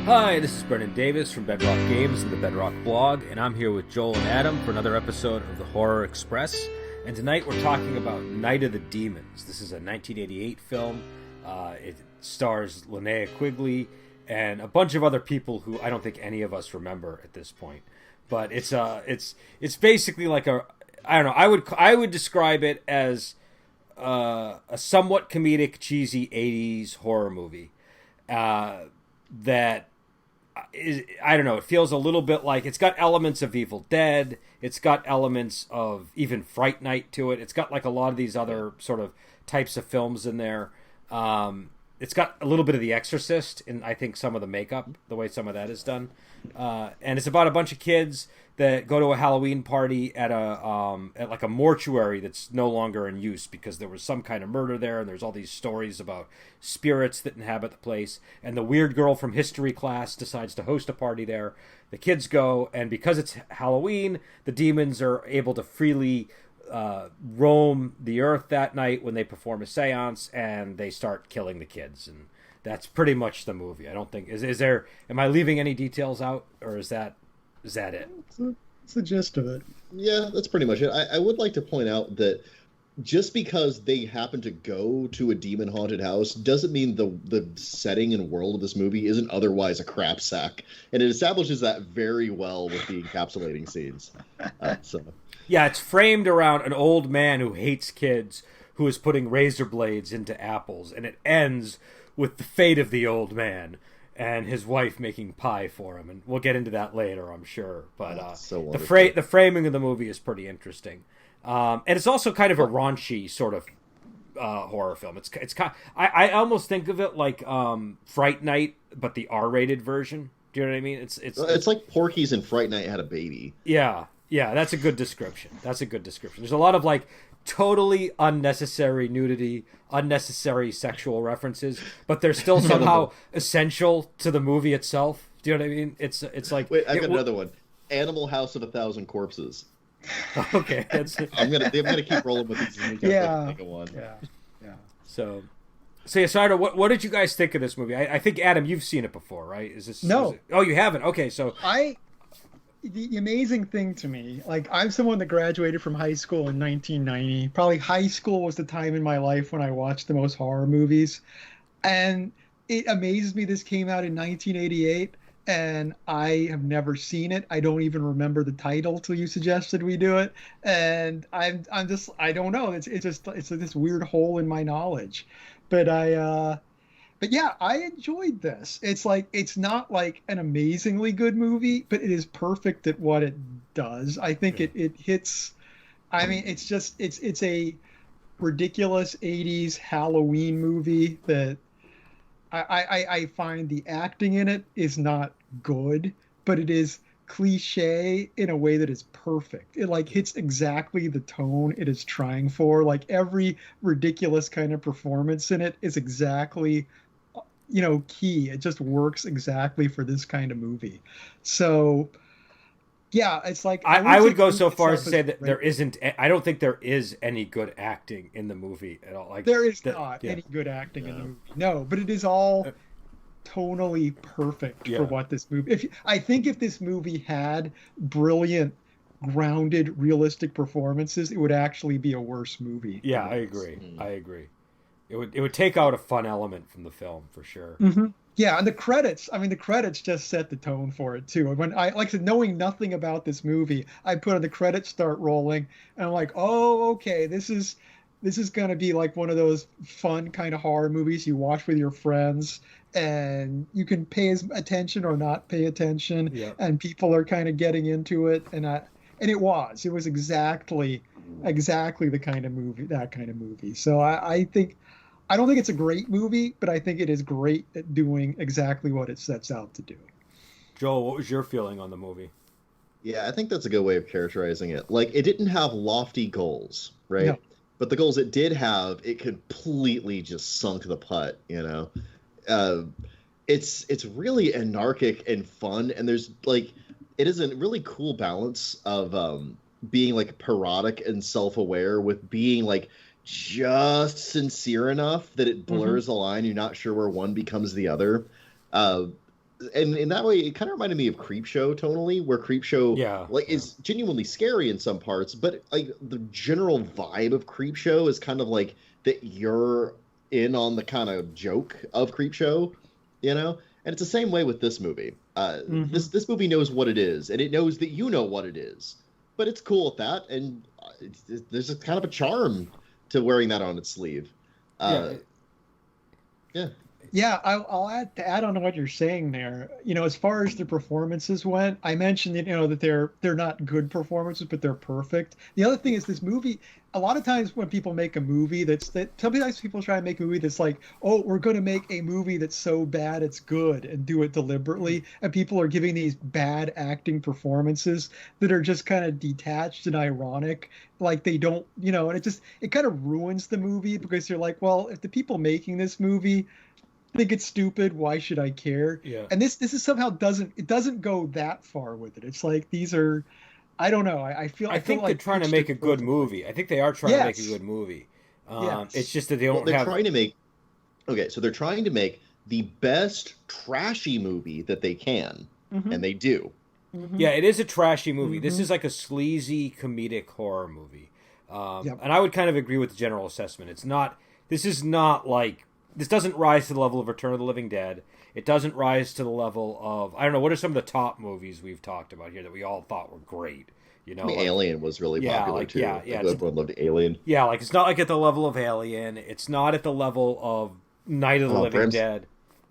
Hi, this is Brendan Davis from Bedrock Games and the Bedrock blog, and I'm here with Joel and Adam for another episode of the Horror Express. And tonight we're talking about Night of the Demons. This is a 1988 film. It stars Linnea Quigley and a bunch of other people who I don't think any of us remember at this point. But it's basically like I don't know. I would describe it as a somewhat comedic, cheesy 80s horror movie that is, I don't know, it feels a little bit like it's got elements of Evil Dead. It's got elements of even Fright Night to it. It's got like a lot of these other sort of types of films in there. It's got a little bit of The Exorcist in, I think, some of the makeup, the way some of that is done. And it's about a bunch of kids that go to a Halloween party at like a mortuary that's no longer in use because there was some kind of murder there, and there's all these stories about spirits that inhabit the place. And the weird girl from history class decides to host a party there. The kids go, and because it's Halloween, the demons are able to freely roam the earth that night when they perform a seance, and they start killing the kids. And that's pretty much the movie. I don't think is there. Am I leaving any details out, or is that it? It's the gist of it. Yeah, that's pretty much it. I would like to point out that just because they happen to go to a demon-haunted house doesn't mean the setting and world of this movie isn't otherwise a crap sack. And it establishes that very well with the encapsulating scenes. Yeah, it's framed around an old man who hates kids who is putting razor blades into apples, and it ends with the fate of the old man and his wife making pie for him. And we'll get into that later, I'm sure. But so the framing of the movie is pretty interesting. And it's also kind of a raunchy sort of horror film. It's kind of, I almost think of it like Fright Night, but the R-rated version. Do you know what I mean? It's like Porky's and Fright Night had a baby. Yeah, that's a good description. There's a lot of like totally unnecessary nudity, unnecessary sexual references, but they're still somehow essential to the movie itself. Do you know what I mean? It's like, wait, I've got another one. Animal House of a Thousand Corpses. Okay, I'm gonna keep rolling with these. Yeah. So I don't know, what did you guys think of this movie? I think, Adam, you've seen it before, right? No. Oh, you haven't? Okay, so the amazing thing to me, like, I'm someone that graduated from high school in 1990. Probably high school was the time in my life when I watched the most horror movies. And it amazes me this came out in 1988, and I have never seen it. I don't even remember the title till you suggested we do it. And I don't know. It's this weird hole in my knowledge. But yeah, I enjoyed this. It's not like an amazingly good movie, but it is perfect at what it does. I think it hits. I mean, it's a ridiculous 80s Halloween movie that I find the acting in it is not good, but it is cliche in a way that is perfect. It like hits exactly the tone it is trying for. Like every ridiculous kind of performance in it is exactly key. It just works exactly for this kind of movie. So yeah, it's like I would go so far as to say that there isn't. I don't think there is any good acting in the movie at all. Like there is not any good acting in the movie. No, but it is all tonally perfect for what this movie. I think if this movie had brilliant, grounded, realistic performances, it would actually be a worse movie. Yeah, I agree. It would take out a fun element from the film for sure. Mm-hmm. Yeah, and the credits just set the tone for it too. When like I said, knowing nothing about this movie, I put on the credits start rolling, and I'm like, oh, okay, this is gonna be like one of those fun kind of horror movies you watch with your friends, and you can pay attention or not pay attention, and people are kind of getting into it, and it was exactly the kind of movie. So I don't think it's a great movie, but I think it is great at doing exactly what it sets out to do. Joel, what was your feeling on the movie? Yeah, I think that's a good way of characterizing it. Like, it didn't have lofty goals, right? No. But the goals it did have, it completely just sunk the putt, It's really anarchic and fun, and there's, like, it is a really cool balance of being, like, parodic and self-aware with being, like, just sincere enough that it blurs the line. You're not sure where one becomes the other. and in that way, it kind of reminded me of Creepshow tonally, where Creepshow is genuinely scary in some parts, but like the general vibe of Creepshow is kind of like that you're in on the kind of joke of Creepshow, you know. And it's the same way with this movie. This movie knows what it is, and it knows that you know what it is, but it's cool with that, and there's a kind of a charm to wearing that on its sleeve. Yeah, I'll add on to what you're saying there. You know, as far as the performances went, I mentioned that, you know, that they're not good performances, but they're perfect. The other thing is this movie. A lot of times when people make a movie sometimes people try to make a movie that's like, oh, we're going to make a movie that's so bad it's good and do it deliberately, and people are giving these bad acting performances that are just kind of detached and ironic, like they don't, you know, and it kind of ruins the movie because you're like, well, if the people making this movie think it's stupid, why should I care? Yeah. And this is somehow doesn't go that far with it. It's like these are, I don't know. I think like they're trying to make a good movie. I think they are trying to make a good movie. It's just that they don't have. Trying to make. Okay, so they're trying to make the best trashy movie that they can, and they do. Yeah, it is a trashy movie. This is like a sleazy comedic horror movie, and I would kind of agree with the general assessment. It's not. This is not like. This doesn't rise to the level of Return of the Living Dead. It doesn't rise to the level of, I don't know, what are some of the top movies we've talked about here that we all thought were great? You know, Alien was really popular too. Yeah, everyone loved Alien. Yeah, like it's not like at the level of Alien. It's not at the level of Night of the Living Dead.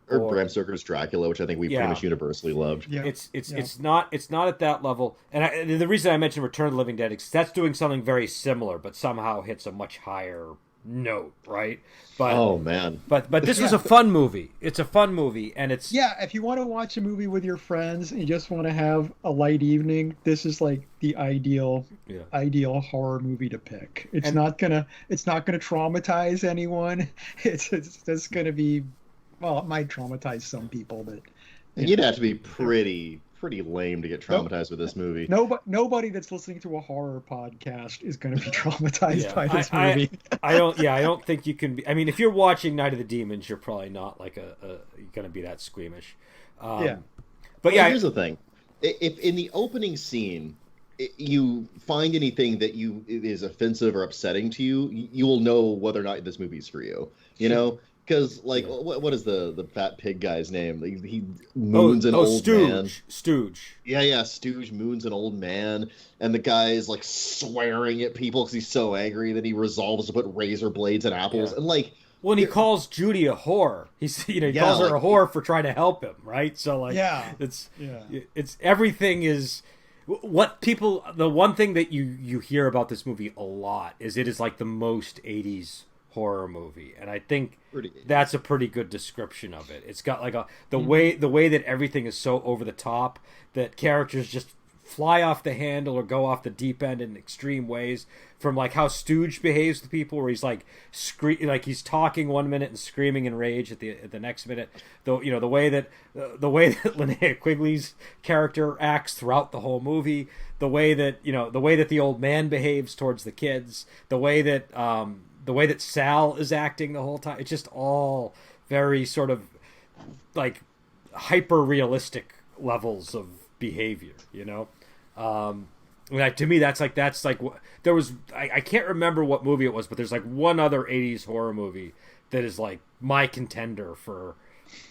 Or Bram Stoker's Dracula, which I think we pretty much universally loved. Yeah. It's not at that level. And the reason I mentioned Return of the Living Dead is that's doing something very similar, but somehow hits a much higher note, right? But oh man, but this was a fun movie. It's a fun movie, and it's if you want to watch a movie with your friends and you just want to have a light evening, this is like the ideal horror movie to pick. It's not gonna traumatize anyone. It's just gonna be, well, it might traumatize some people, but you'd have to be pretty lame to get traumatized with this movie. Nobody that's listening to a horror podcast is going to be traumatized by this movie. I don't think you can be. I mean, if you're watching Night of the Demons, you're probably not like going to be that squeamish. But here's the thing: if in the opening scene you find anything that is offensive or upsetting to you, you will know whether or not this movie's for you. You know. Because, what is the fat pig guy's name? He moons an old man. Stooge. Yeah, Stooge moons an old man, and the guy is, like, swearing at people because he's so angry that he resolves to put razor blades in apples. And, like... Well, and he calls Judy a whore. He calls her a whore for trying to help him, right? So, like, it's everything is... What people... The one thing that you hear about this movie a lot is it is, like, the most 80s horror movie, and I think that's a pretty good description of it. It's got like the way that everything is so over the top that characters just fly off the handle or go off the deep end in extreme ways, from like how Stooge behaves to people, where he's like he's talking one minute and screaming in rage at the next minute. The way that Linnea Quigley's character acts throughout the whole movie, the way that the old man behaves towards the kids, the way that Sal is acting the whole time. It's just all very sort of like hyper realistic levels of behavior, you know? To me, that's like there was, I can't remember what movie it was, but there's like one other 80s horror movie that is like my contender for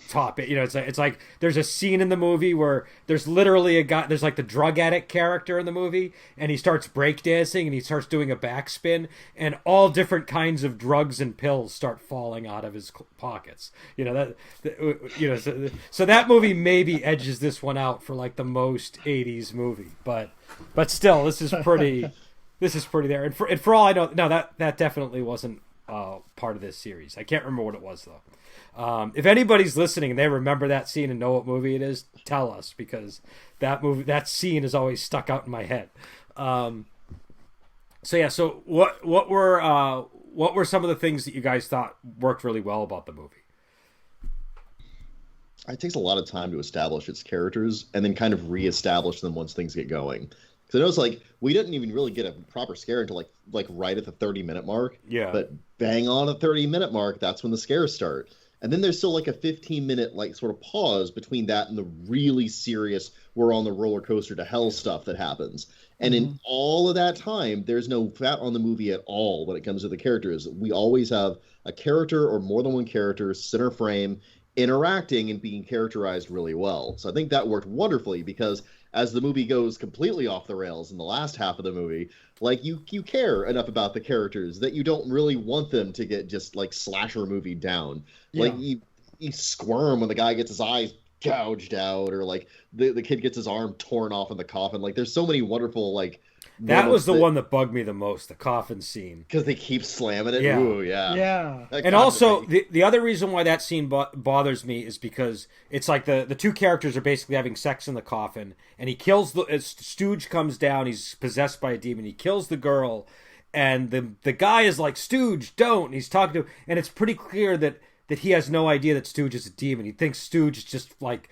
top. It's like there's a scene in the movie where there's literally a guy, there's like the drug addict character in the movie, and he starts breakdancing and he starts doing a backspin, and all different kinds of drugs and pills start falling out of his pockets. So that movie maybe edges this one out for like the most 80s movie, but still, this is pretty there. And for all I know, no, that definitely wasn't part of this series. I can't remember what it was though. If anybody's listening and they remember that scene and know what movie it is, tell us, because that scene is always stuck out in my head. So what were some of the things that you guys thought worked really well about the movie? It takes a lot of time to establish its characters and then kind of reestablish them once things get going. Because I know it's like we didn't even really get a proper scare until like right at the 30-minute mark. Yeah. But bang on the 30-minute mark, that's when the scares start. And then there's still like a 15-minute like sort of pause between that and the really serious we're on the roller coaster to hell stuff that happens. And in all of that time, there's no fat on the movie at all when it comes to the characters. We always have a character or more than one character, center frame, interacting and being characterized really well. So I think that worked wonderfully because as the movie goes completely off the rails in the last half of the movie, like you care enough about the characters that you don't really want them to get just like slasher movie down. Like you squirm when the guy gets his eyes gouged out, or like the kid gets his arm torn off in the coffin. Like there's so many wonderful like that was the one that bugged me the most, the coffin scene, because they keep slamming it. Yeah. Ooh, yeah. And also the other reason why that scene bothers me is because it's like the two characters are basically having sex in the coffin, and he kills Stooge comes down, he's possessed by a demon, he kills the girl, and the guy is like, Stooge, don't, and he's talking to, and it's pretty clear that he has no idea that Stooge is a demon. He thinks Stooge is just like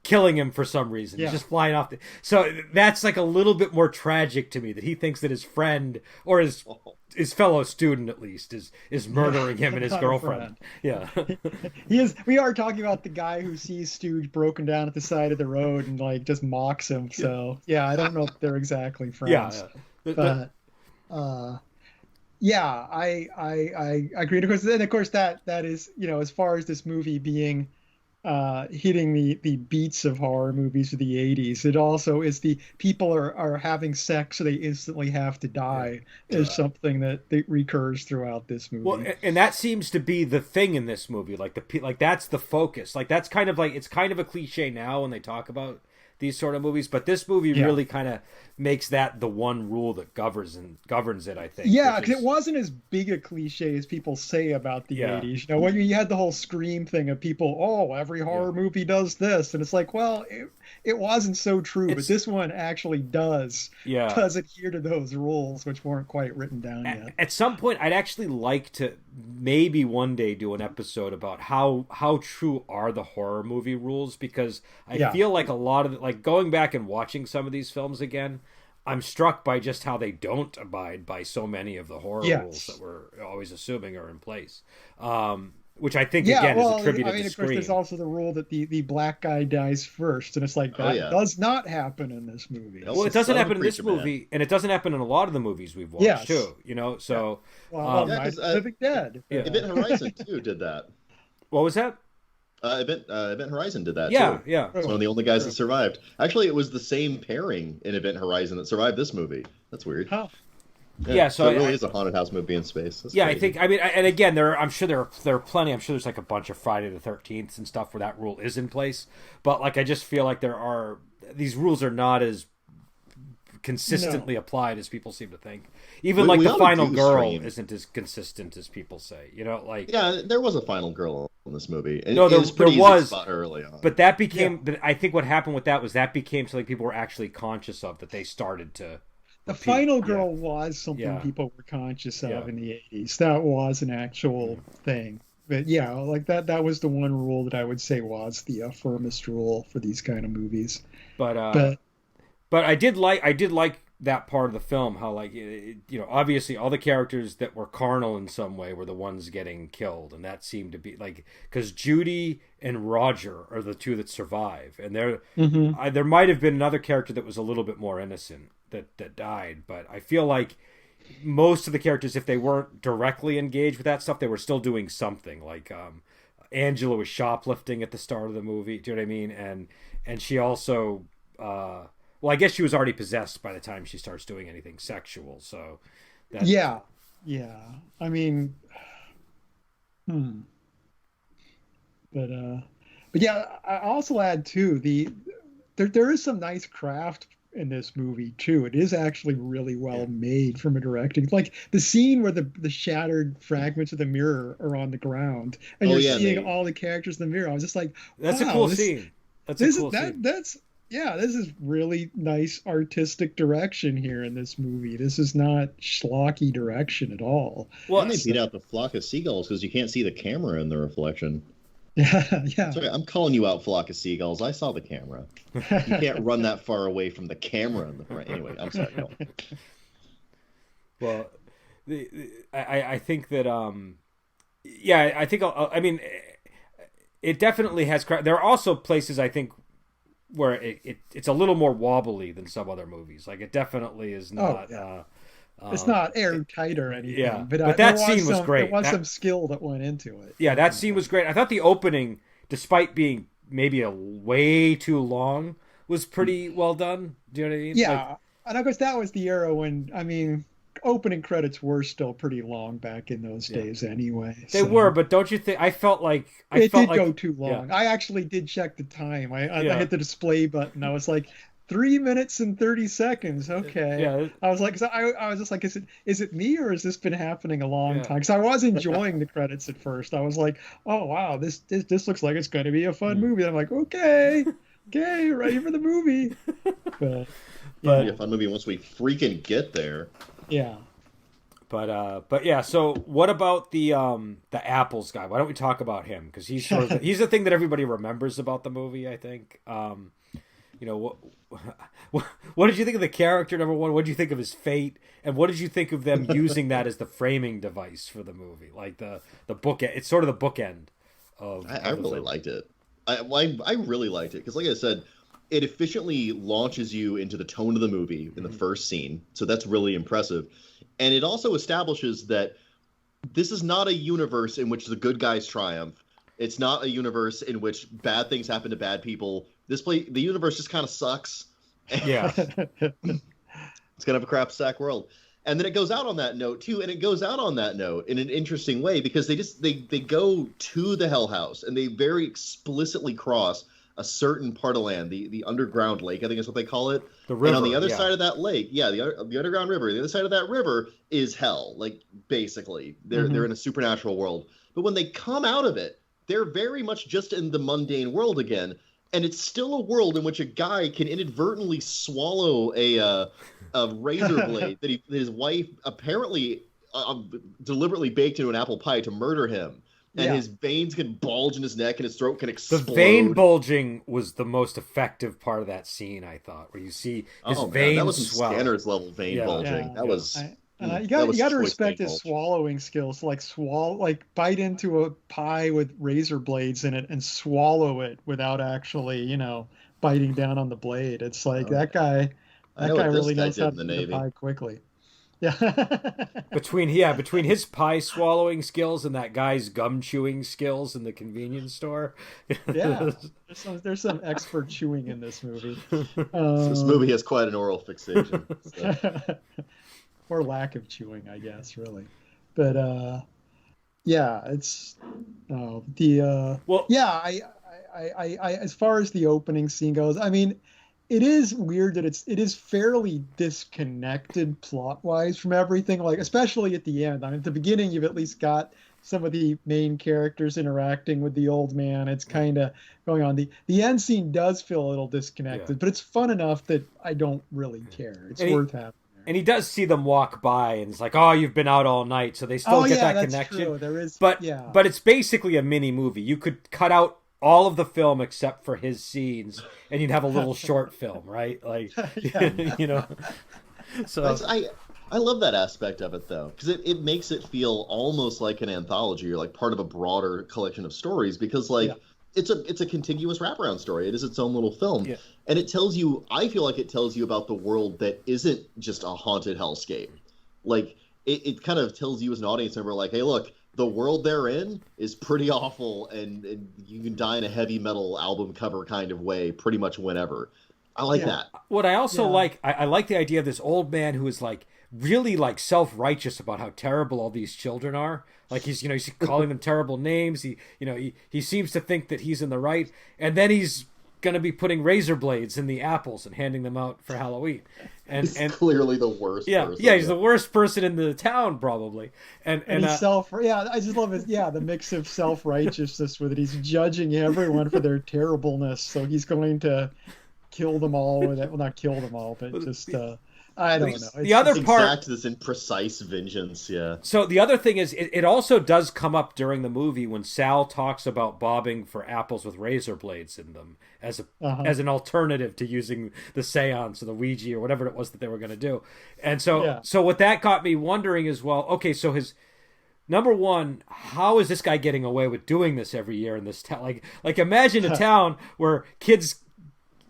killing him for some reason. He's just flying off. So that's like a little bit more tragic to me, that he thinks that his friend, or his fellow student at least, is murdering him and his girlfriend. Yeah. He is. We are talking about the guy who sees Stooge broken down at the side of the road and like just mocks him. So yeah, I don't know if they're exactly friends. But yeah, I agree. Of course, that is, as far as this movie being hitting the beats of horror movies of the 80s, it also is the people are having sex so they instantly have to die is something that recurs throughout this movie. Well, and that seems to be the thing in this movie. Like that's the focus. Like that's kind of like, it's kind of a cliche now when they talk about these sort of movies, but this movie really kind of makes that the one rule that governs it, I think. Yeah, because it wasn't as big a cliche as people say about the 80s. When you had the whole Scream thing of people, every horror movie does this, and it's like, well, it wasn't so true, but this one actually does adhere to those rules, which weren't quite written down yet. At some point, I'd actually like to maybe one day do an episode about how true are the horror movie rules, because I feel like a lot of like going back and watching some of these films again, I'm struck by just how they don't abide by so many of the horror rules that we're always assuming are in place. Which I think, again, is attributed to Scream. Of course, there's also the rule that the black guy dies first, and it's like, that does not happen in this movie. Well, it doesn't happen in this movie, and it doesn't happen in a lot of the movies we've watched, too. So... Well, Living Dead. Event Horizon, too, did that. What was that? Event Horizon did that, too. Yeah. It's one of the only guys that survived. Actually, it was the same pairing in Event Horizon that survived this movie. That's weird. Huh. So it really is a haunted house movie in space. That's crazy. I think. I mean, and again, I'm sure there are plenty. I'm sure there's like a bunch of Friday the 13th and stuff where that rule is in place. But like, I just feel like these rules are not as consistently applied as people seem to think. Even like the final girl isn't as consistent as people say. There was a final girl in this movie. And no, there was early on. But that became. But I think what happened with that was that became something people were actually conscious of, that they started to. The final girl was something people were conscious of in the 80s. That was an actual thing. But like that was the one rule that I would say was the firmest rule for these kind of movies. But I did like that part of the film, how like obviously all the characters that were carnal in some way were the ones getting killed, and that seemed to be like, because Judy and Roger are the two that survive, and there might have been another character that was a little bit more innocent that died, but I feel like most of the characters, if they weren't directly engaged with that stuff, they were still doing something. Like Angela was shoplifting at the start of the movie, do you know what I mean? And she also well, I guess she was already possessed by the time she starts doing anything sexual, so yeah I mean but yeah, I also add too, there is some nice craft in this movie too. It is actually really well made from a directing. Like the scene where the shattered fragments of the mirror are on the ground, and you're seeing all the characters in the mirror. I was just like, that's a cool scene. This is really nice artistic direction here in this movie. This is not schlocky direction at all. Well, and they beat out the flock of seagulls because you can't see the camera in the reflection. Yeah. Sorry, I'm calling you out, flock of seagulls. I saw the camera. You can't run that far away from the camera in the front. Anyway, I'm sorry. No. Well, I think that I think I mean, it definitely has. There are also places I think where it's a little more wobbly than some other movies. Like it definitely is not. It's not airtight or anything. Yeah, but that scene was great. There was some skill that went into it. Yeah, that scene was great. I thought the opening, despite being maybe a way too long, was pretty well done. Do you know what I mean? Yeah, and of course that was the era when opening credits were still pretty long back in those days anyway. They were, but don't you think? I felt like it did go too long. Yeah. I actually did check the time. I hit the display button. I was like, 3 minutes and 30 seconds. Okay. Yeah. I was like, I was just like, is it me or has this been happening a long time? Because I was enjoying the credits at first. I was like, oh wow, this looks like it's going to be a fun movie. And I'm like, okay, ready for the movie. But it'll be a fun movie once we freaking get there. Yeah. But yeah. So what about the apples guy? Why don't we talk about him? Because he's he's the thing that everybody remembers about the movie. I think. What did you think of the character, number one? What did you think of his fate? And what did you think of them using that as the framing device for the movie? Like the book, it's sort of the bookend of. I really liked it. I really liked it because, like I said, it efficiently launches you into the tone of the movie in the first scene. So that's really impressive. And it also establishes that this is not a universe in which the good guys triumph. It's not a universe in which bad things happen to bad people. The universe just kind of sucks. Yeah. It's kind of a crap sack world. And then it goes out on that note too, and it goes out on that note in an interesting way because they go to the Hell House and they very explicitly cross a certain part of land, the underground lake, I think is what they call it. The river. And on the other side of that lake, the underground river, the other side of that river is hell. Like basically, they're in a supernatural world. But when they come out of it, they're very much just in the mundane world again. And it's still a world in which a guy can inadvertently swallow a razor blade that his wife apparently deliberately baked into an apple pie to murder him. And his veins can bulge in his neck and his throat can explode. The vein bulging was the most effective part of that scene, I thought, where you see his veins that was swell. Scanners level vein bulging. That was... you got to respect his swallowing skills. Like bite into a pie with razor blades in it and swallow it without actually, biting down on the blade. It's like that guy really knows how to eat the pie quickly. Yeah. between his pie swallowing skills and that guy's gum chewing skills in the convenience store. Yeah. There's some expert chewing in this movie. This movie has quite an oral fixation. So. Or lack of chewing, I guess, really. But it's I as far as the opening scene goes, I mean, it is weird that it is fairly disconnected plot-wise from everything, like especially at the end. I mean, at the beginning, you've at least got some of the main characters interacting with the old man. It's kind of going on. The end scene does feel a little disconnected, but it's fun enough that I don't really care. It's worth having. And he does see them walk by, and it's like, "Oh, you've been out all night," so they still get that connection. True. There is, but it's basically a mini movie. You could cut out all of the film except for his scenes, and you'd have a little short film, right? Like, So I love that aspect of it though, because it makes it feel almost like an anthology or like part of a broader collection of stories. Because it's a contiguous wraparound story. It is its own little film, and it tells you. I feel like it tells you about the world that isn't just a haunted hellscape. Like it kind of tells you as an audience member, like, hey, look, the world they're in is pretty awful, and you can die in a heavy metal album cover kind of way, pretty much whenever. I like that. What I also like, I like the idea of this old man who is like really like self-righteous about how terrible all these children are. Like he's calling them terrible names. He seems to think that he's in the right, and then he's going to be putting razor blades in the apples and handing them out for Halloween. And clearly the worst person. Yeah, he's the worst person in the town probably. And he's I just love it. Yeah, the mix of self-righteousness with it. He's judging everyone for their terribleness, so he's going to kill them all with it. Well, not kill them all, but just I don't know. The other part, exact this imprecise vengeance, yeah. So the other thing is, it also does come up during the movie when Sal talks about bobbing for apples with razor blades in them as an alternative to using the seance or the Ouija or whatever it was that they were going to do. And so what that got me wondering is, well, okay, so number one, how is this guy getting away with doing this every year in this town? Like imagine a town where kids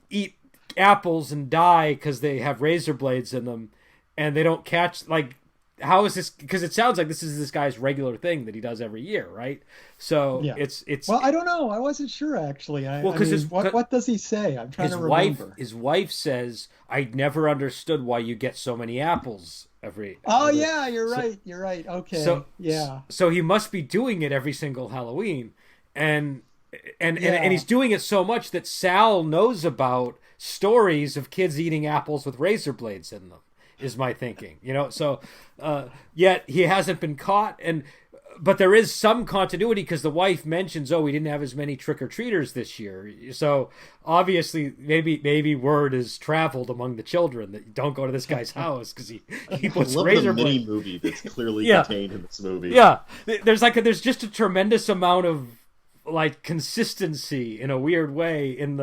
eat apples and die because they have razor blades in them, and they don't catch. Like, how is this? Because it sounds like this is this guy's regular thing that he does every year, right? So it's. Well, I don't know. I wasn't sure actually. What does he say? I'm trying to remember. His wife says, "I never understood why you get so many apples." Yeah, you're right. You're right. Okay. So he must be doing it every single Halloween, and he's doing it so much that Sal knows about stories of kids eating apples with razor blades in them. Is my thinking, So yet he hasn't been caught, but there is some continuity because the wife mentions, we didn't have as many trick-or-treaters this year. So obviously, maybe word has traveled among the children that don't go to this guy's house because he puts razor blades. Mini movie that's clearly contained in this movie. Yeah, there's just a tremendous amount of like consistency in a weird way in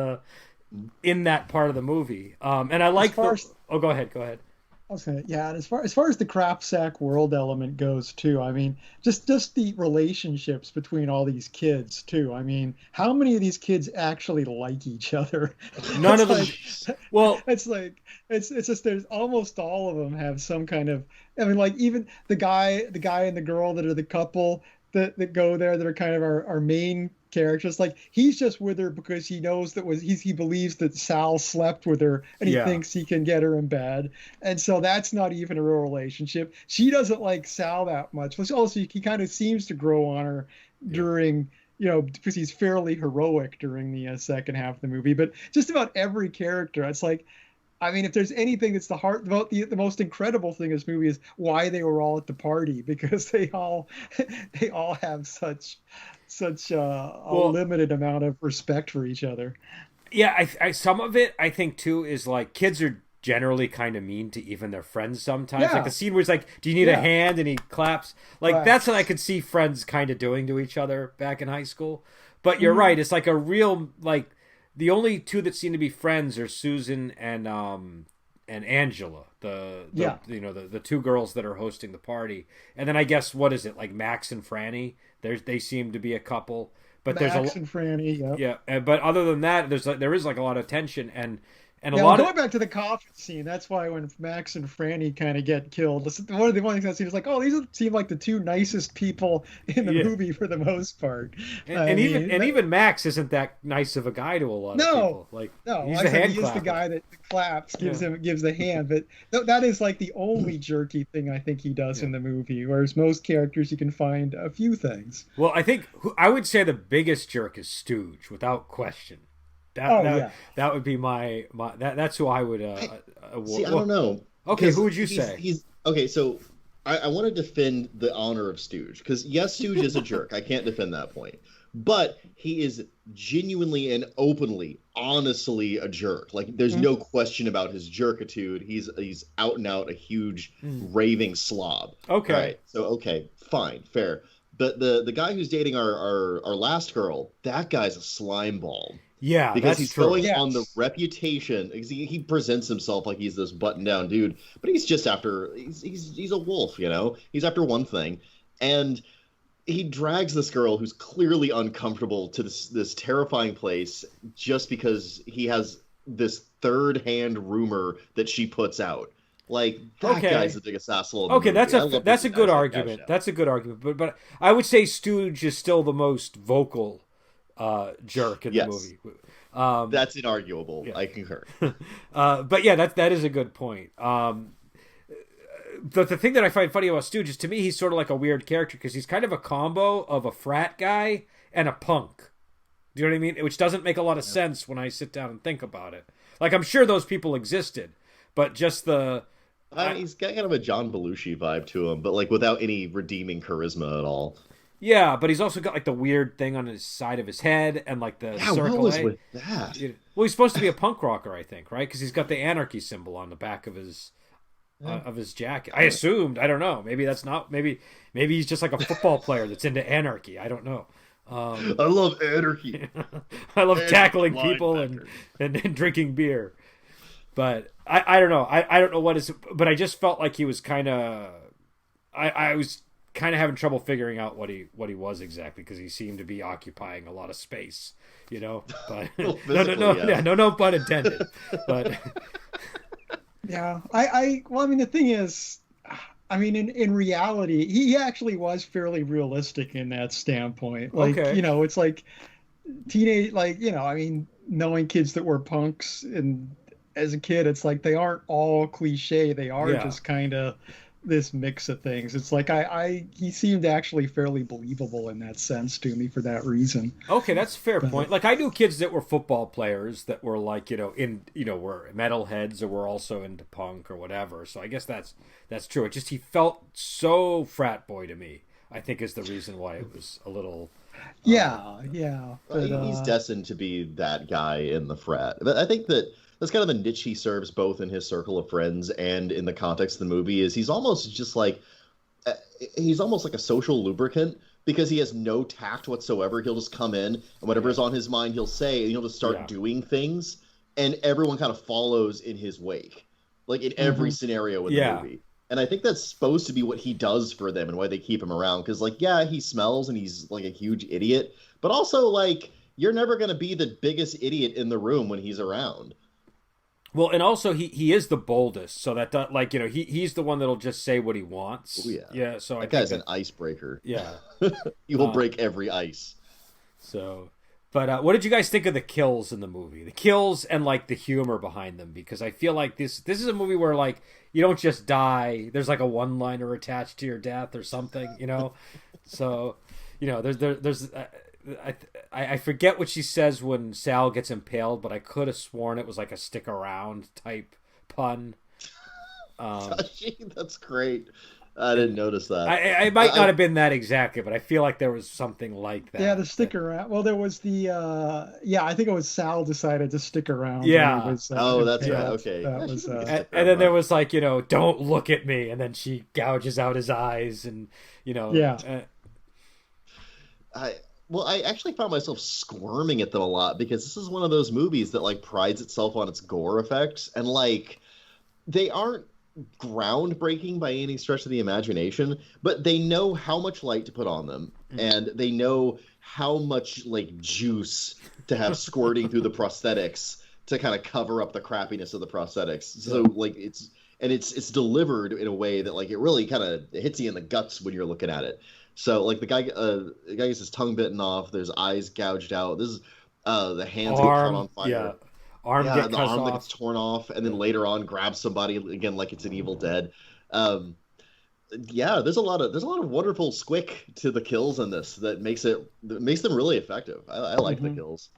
that part of the movie. And I like go ahead. And as far as the crap sack world element goes too, I mean, just the relationships between all these kids too. I mean, how many of these kids actually like each other? None of them. Well, it's just there's almost all of them have some kind of. I mean, like even the guy and the girl that are the couple that go there that are kind of our main characters. Like he's just with her because he knows he believes that Sal slept with her and he thinks he can get her in bed, and so that's not even a real relationship. She doesn't like Sal that much, but also he kind of seems to grow on her during because he's fairly heroic during the second half of the movie. But just about every character, it's like, I mean, if there's anything that's the most incredible thing in this movie is why they were all at the party, because they all have such a limited amount of respect for each other. Yeah, I some of it I think too is like kids are generally kind of mean to even their friends sometimes. Like the scene where he's like, "Do you need a hand?" and he claps. Like that's what I could see friends kind of doing to each other back in high school. But you're right; it's like a real like the only two that seem to be friends are Susan and Angela, the two girls that are hosting the party, and then I guess what is it like Max and Franny? They seem to be a couple, but Max and Franny, but other than that, there is like a lot of tension and a lot going back to the coffin scene. That's why when Max and Franny kind of get killed, one of the things I see is like, these seem like the two nicest people in the movie for the most part. And even Max isn't that nice of a guy to a lot of people. Like he's the guy that claps, gives the hand, but that is like the only jerky thing I think he does in the movie. Whereas most characters, you can find a few things. Well, I think I would say the biggest jerk is Stooge, without question. That would be my that's who I would see. I don't know. Okay, who would you say? He's okay. So I want to defend the honor of Stooge because yes, Stooge is a jerk. I can't defend that point, but he is genuinely and openly, honestly a jerk. Like there's no question about his jerkitude. He's out and out a huge raving slob. Okay, right? So fine, fair. But the guy who's dating our last girl, that guy's a slime ball. Yeah, because he's going on the reputation. He presents himself like he's this button-down dude, but he's just after he's a wolf, He's after one thing, and he drags this girl who's clearly uncomfortable to this terrifying place just because he has this third-hand rumor that she puts out. Like that guy's the biggest asshole. Okay, that's a good argument. That's a good argument, but I would say Stooge is still the most vocal jerk in the movie. That's inarguable. Yeah. I concur. But yeah, that is a good point. The thing that I find funny about Stooge is, to me, he's sort of like a weird character because he's kind of a combo of a frat guy and a punk. Do you know what I mean? Which doesn't make a lot of sense when I sit down and think about it. Like, I'm sure those people existed, but just he's got kind of a John Belushi vibe to him, but like without any redeeming charisma at all. Yeah, but he's also got like the weird thing on his side of his head and like the circle. What was with that? Well, he's supposed to be a punk rocker, I think, right? Because he's got the anarchy symbol on the back of his jacket. I assumed. I don't know. Maybe that's not. Maybe he's just like a football player that's into anarchy. I don't know. I love anarchy. I love tackling people and drinking beer. But I don't know. I don't know what is. But I just felt like he was kind of. I was kind of having trouble figuring out what he was exactly, because he seemed to be occupying a lot of space, But Well, no pun intended. But Yeah, well, I mean, the thing is, I mean, in reality, he actually was fairly realistic in that standpoint. Like, Okay. It's like teenage, like, I mean, knowing kids that were punks, and as a kid, it's like they aren't all cliche. They are just kind of this mix of things. It's like he seemed actually fairly believable in that sense to me for that reason. okay, that's a fair point. Like, I knew kids that were football players that were like, were metalheads or were also into punk or whatever. So I guess that's true. It just, he felt so frat boy to me, I think, is the reason why it was a little. Yeah. But, he's destined to be that guy in the frat. But I think that's kind of the niche he serves both in his circle of friends and in the context of the movie. Is he's almost like a social lubricant, because he has no tact whatsoever. He'll just come in, and whatever's on his mind he'll say, and he'll just start doing things, and everyone kind of follows in his wake, like in every scenario in the movie. And I think that's supposed to be what he does for them and why they keep him around. Because, like, yeah, he smells and he's like a huge idiot, but also, like, you're never going to be the biggest idiot in the room when he's around. Well, and also he is the boldest, so that he's the one that'll just say what he wants. Oh, yeah. Yeah. So that guy's an icebreaker. Yeah. He will break every ice. So, but what did you guys think of the kills in the movie? The kills and like the humor behind them, because I feel like this is a movie where, like, you don't just die. There's like a one-liner attached to your death or something, So, there's. I forget what she says when Sal gets impaled, but I could have sworn it was like a stick around type pun. That's great. I didn't notice that. I might not have been that exactly, but I feel like there was something like that. Yeah, the stick around. Well, there was the I think it was Sal decided to stick around. Yeah. Was, that's right. Okay. That was, and then there was like, don't look at me, and then she gouges out his eyes, and Yeah. Well, I actually found myself squirming at them a lot, because this is one of those movies that, like, prides itself on its gore effects, and, like, they aren't groundbreaking by any stretch of the imagination, but they know how much light to put on them, and they know how much, like, juice to have squirting through the prosthetics to kind of cover up the crappiness of the prosthetics. So, like, it's delivered in a way that, like, it really kind of hits you in the guts when you're looking at it. So, like, the guy gets his tongue bitten off. There's eyes gouged out. This is the hands get caught on fire. Yeah, arm that gets torn off, and then later on grabs somebody again, like it's an Evil Dead. There's a lot of wonderful squick to the kills in this that makes them really effective. I like the kills,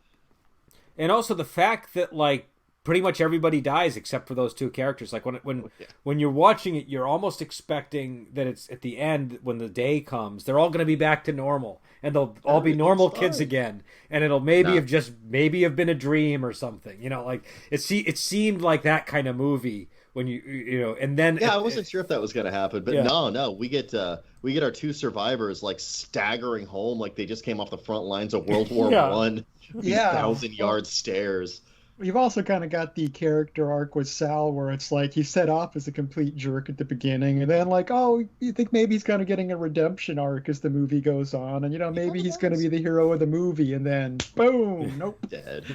and also the fact that, like, pretty much everybody dies except for those two characters. Like, when you're watching it, you're almost expecting that it's at the end, when the day comes, they're all going to be back to normal, and they'll all be normal kids again, and it'll maybe have been a dream or something. Like, it seemed like that kind of movie when and then I wasn't sure if that was going to happen, but no, we get our two survivors, like, staggering home like they just came off the front lines of World War One. These 1,000-yard stairs. You've also kind of got the character arc with Sal, where it's like he's set off as a complete jerk at the beginning, and then, like, oh, you think maybe he's kind of getting a redemption arc as the movie goes on, and maybe he's going to be the hero of the movie, and then boom, nope, dead.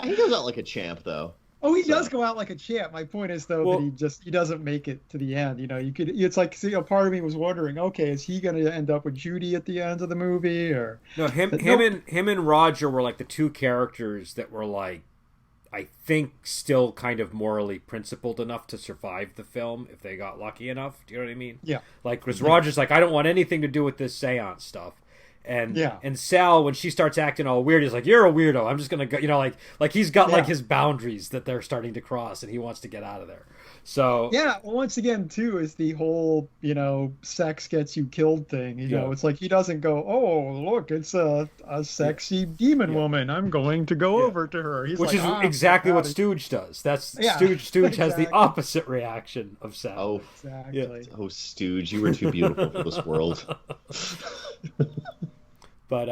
He goes out like a champ, though. Oh, he does go out like a champ. My point is, though, that he doesn't make it to the end. It's like, part of me was wondering, okay, is he going to end up with Judy at the end of the movie, or no? Him and Roger were like the two characters that were, like, I think still kind of morally principled enough to survive the film if they got lucky enough. Do you know what I mean? Yeah. Like, because Roger's like, I don't want anything to do with this seance stuff. And Sal, when she starts acting all weird, he's like, you're a weirdo. I'm just going to go, like he's got like his boundaries that they're starting to cross, and he wants to get out of there. So well, once again, too, is the whole, sex gets you killed thing. It's like he doesn't go, oh, look, it's a sexy demon woman. I'm going to go over to her. Which is exactly what Stooge does. Stooge has the opposite reaction of Sal. Oh, exactly. Yeah. Oh, Stooge, you were too beautiful for this world. But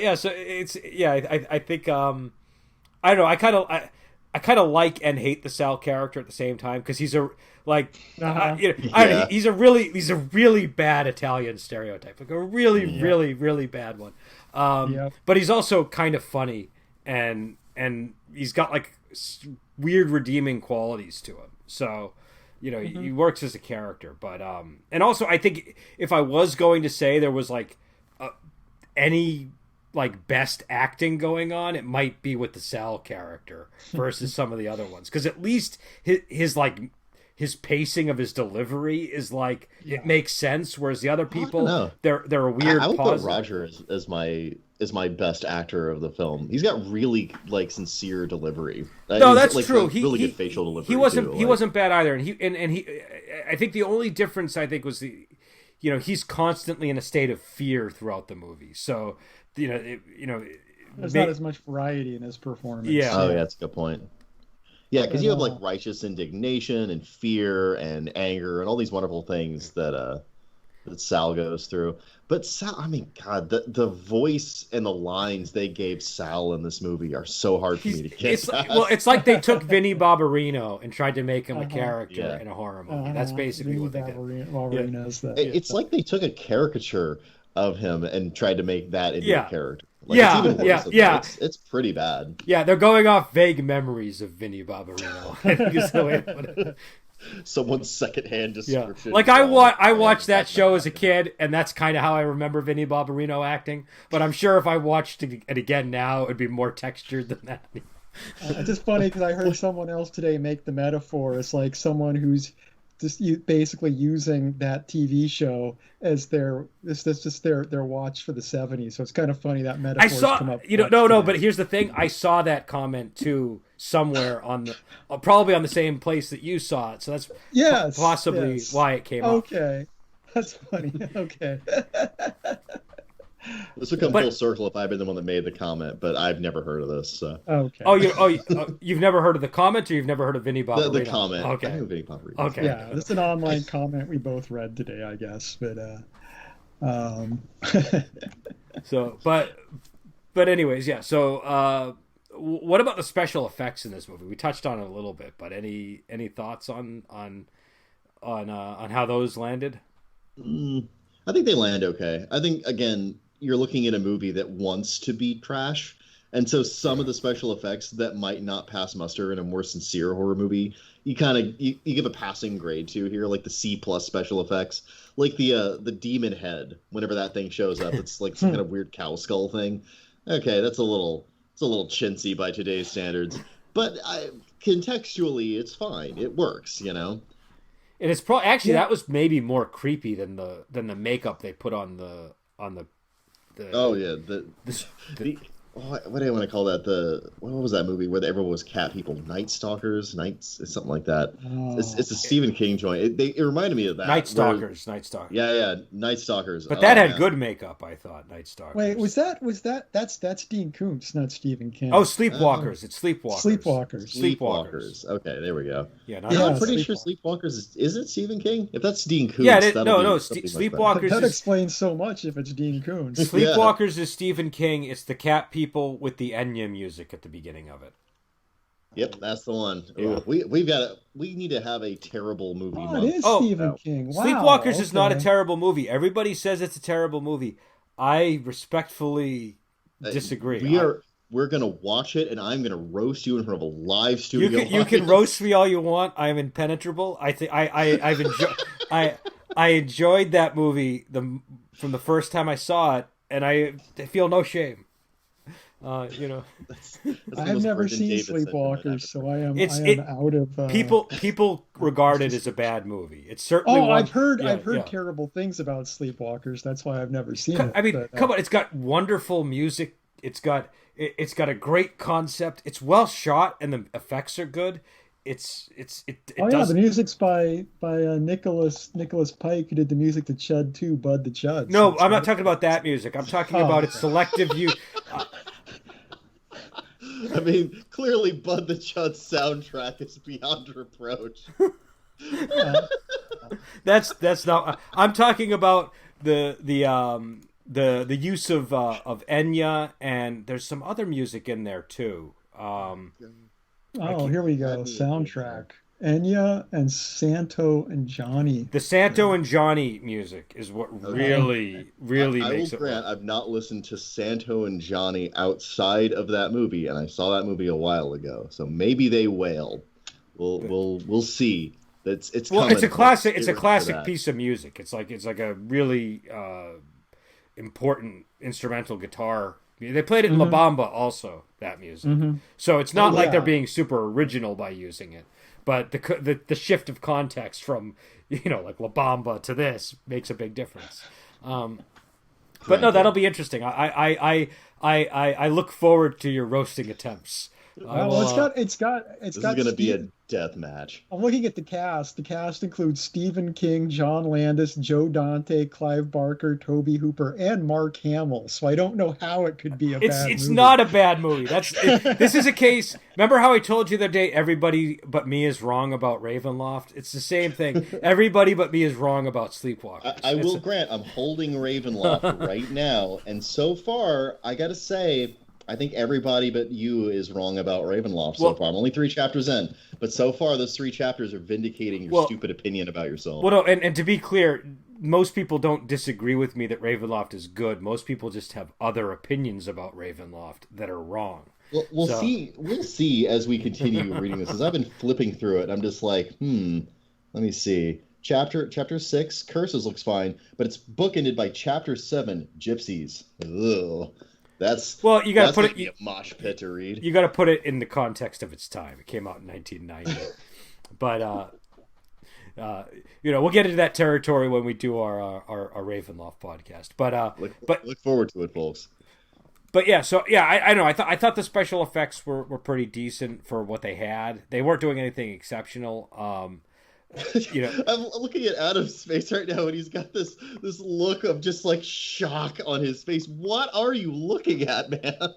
yeah, so it's I think I don't know. I kind of like and hate the Sal character at the same time because he's a like he's a really bad Italian stereotype, like a really bad one. But he's also kind of funny and he's got like weird redeeming qualities to him. So he works as a character. But and also I think if I was going to say there was like any like best acting going on, it might be with the Sal character versus some of the other ones, because at least his pacing of his delivery is like it makes sense, whereas the other people they're a weird. I would put Roger as my best actor of the film. He's got really like sincere delivery. No, that's true. Like, really good facial delivery. He wasn't bad either, and he I think the only difference I think was he's constantly in a state of fear throughout the movie, so. There's not as much variety in his performance. Yeah. Oh, yeah, that's a good point. Yeah, because you have like righteous indignation and fear and anger and all these wonderful things that Sal goes through. But Sal, I mean, God, the voice and the lines they gave Sal in this movie are so hard for me to get past. It's like they took Vinnie Barbarino and tried to make him a character in a horror movie. That's basically what they did. It's like they took a caricature of him and tried to make that into a character. Like, it's pretty bad. Yeah, they're going off vague memories of Vinnie Barbarino. I think is the way to put it. Someone's secondhand description. Yeah. Like I watched that show as a kid, and that's kind of how I remember Vinnie Barbarino acting. But I'm sure if I watched it again now, it'd be more textured than that. It's just funny because I heard someone else today make the metaphor. It's like someone who's just basically using that TV show as their watch for the 70s. So it's kind of funny that metaphor come up. But here's the thing. I saw that comment too somewhere on the probably on the same place that you saw it. So that's possibly why it came up. Okay. That's funny. Okay. This would come full circle if I've been the one that made the comment, but I've never heard of this. So. Okay. You've never heard of the comment, or you've never heard of Vinnie Barbarino? The comment. Okay. I know Vinnie Barbarino. Okay. Yeah, it's an online comment we both read today, I guess. But So, but anyways, yeah. So, what about the special effects in this movie? We touched on it a little bit, but any thoughts on how those landed? I think they land okay. I think, again, you're looking at a movie that wants to be trash, and so some of the special effects that might not pass muster in a more sincere horror movie, you kind of you give a passing grade to here, like the C+ special effects, like the demon head. Whenever that thing shows up, it's like some kind of weird cow skull thing. Okay, it's a little chintzy by today's standards, but contextually, it's fine. It works, And it's actually that was maybe more creepy than the makeup they put on the what do I want to call that? What was that movie where everyone was cat people? Night Stalkers, something like that. It's a Stephen King joint. It reminded me of that. Night Stalkers. Yeah, Night Stalkers. But that had good makeup, I thought. Night Stalkers. Wait, was that that's Dean Koontz, not Stephen King? Oh, Sleepwalkers. It's Sleepwalkers. Sleepwalkers. Okay, there we go. Yeah, I'm pretty sure Sleepwalkers is it Stephen King? If that's Dean Koontz, Sleepwalkers. That explains so much if it's Dean Koontz. Sleepwalkers is Stephen King. It's the cat people with the Enya music at the beginning of it. Yep, that's the one. Yeah. We need to have a terrible movie month. It is Stephen King. Wow, Sleepwalkers is not a terrible movie. Everybody says it's a terrible movie. I respectfully disagree. We're gonna watch it, and I'm gonna roast you in front of a live studio. You can roast me all you want. I am impenetrable. I think I've enjoyed. I enjoyed that movie from the first time I saw it, and I feel no shame. That's I've never seen Sleepwalkers, so I am out of. People regard it as a bad movie. It's certainly. I've heard terrible things about Sleepwalkers. That's why I've never seen it. I mean, come on! It's got wonderful music. It's got a great concept. It's well shot, and the effects are good. The music's by Nicholas Pike, who did the music to Chud 2, Bud the Chud. No, I'm not talking about that music. I'm talking about its selective use. I mean, clearly Bud the Chud's soundtrack is beyond reproach. That's not. I'm talking about the use of Enya, and there's some other music in there too. I Oh, can't, here we Let go. me look it up. Soundtrack. Enya and Santo and Johnny. the Santo and Johnny music is what Okay. really I will makes it grant work. I've not listened to Santo and Johnny outside of that movie, and I saw that movie a while ago. So maybe they wailed. We'll see. It's Well, coming, folks. It's Get a ready for classic that. piece of music. It's like a really important instrumental guitar. They played it in La Hmm. Bamba also, that music. Hmm. So it's Oh not like they're Yeah. being super original by using it, but the shift of context from like La Bamba to this makes a big difference. Um, but no, that'll Granted, be interesting. I look forward to your roasting attempts. I Well, will. it's this is got going to be Steve. a death match. I'm looking at the cast. The cast includes Stephen King, John Landis, Joe Dante, Clive Barker, Toby Hooper, and Mark Hamill. So I don't know how it could be a bad It's movie. not a bad movie. This is a case. Remember how I told you the other day everybody but me is wrong about Ravenloft? It's the same thing. Everybody but me is wrong about Sleepwalkers. I It's will grant I'm holding Ravenloft right now, and so far, I gotta say, I think everybody but you is wrong about Ravenloft so well, far. I'm only 3 chapters in, but so far those 3 chapters are vindicating your well, stupid opinion about well. yourself. No, and to be clear, most people don't disagree with me that Ravenloft is good. Most people just have other opinions about Ravenloft that are wrong. Well, we'll So, see. We'll see as we continue reading this. As I've been flipping through it, I'm just like, let me see. Chapter 6, Curses looks fine, but it's bookended by Chapter 7, Gypsies. Ugh. well, you got to That's put gonna it. be a mosh pit to read. You got to put it in the context of its time. It came out in 1990, but we'll get into that territory when we do our Ravenloft podcast. Look But look forward to it, folks. but yeah, so yeah, I know. I thought the special effects were pretty decent for what they had. They weren't doing anything exceptional. You know, I'm looking at Adam's face right now, and he's got this look of just like shock on his face. What are you looking at, man?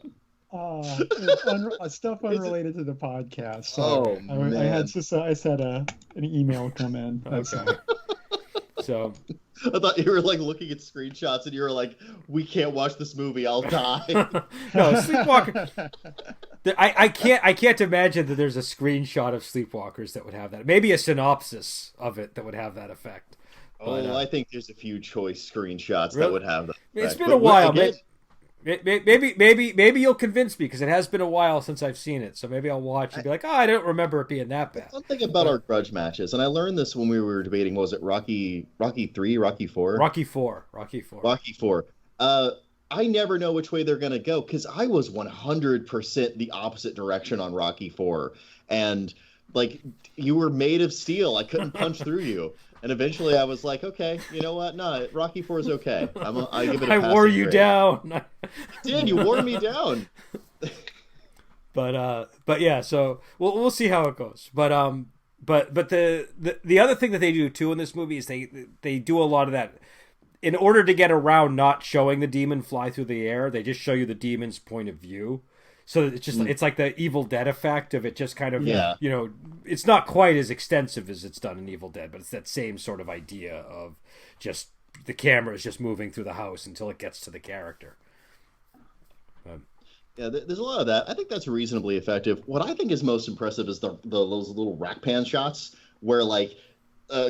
Stuff Is it? unrelated to the podcast. Oh Sorry, man, I just had an email come in. That's okay. So I thought you were like looking at screenshots, and you were like, "We can't watch this movie. I'll die." no, Sleepwalker. I can't imagine that there's a screenshot of Sleepwalkers that would have that. Maybe a synopsis of it that would have that effect. But Oh, I think there's a few choice screenshots that really, would have that it's effect. been But a while. again, Maybe you'll convince me because it has been a while since I've seen it. So maybe I'll watch and be like, oh, I don't remember it being that bad. one thing about But our grudge matches, and I learned this when we were debating, what was it Rocky 3, Rocky 4? Rocky Four. Rocky 4. I never know which way they're going to go because I was 100% the opposite direction on Rocky 4. And like you were made of steel. I couldn't punch through you. And eventually I was like, okay, you know what? No, Rocky 4 is okay. I give it a I wore passing you grade. down. Dude, you wore me down. But yeah, so we'll see how it goes. But the other thing that they do too in this movie is they do a lot of that. In order to get around not showing the demon fly through the air, they just show you the demon's point of view. So it's just it's like the Evil Dead effect of it just kind of Yeah. it's not quite as extensive as it's done in Evil Dead, but it's that same sort of idea of just the camera is just moving through the house until it gets to the character. Yeah, there's a lot of that. I think that's reasonably effective. What I think is most impressive is those little rack pan shots where like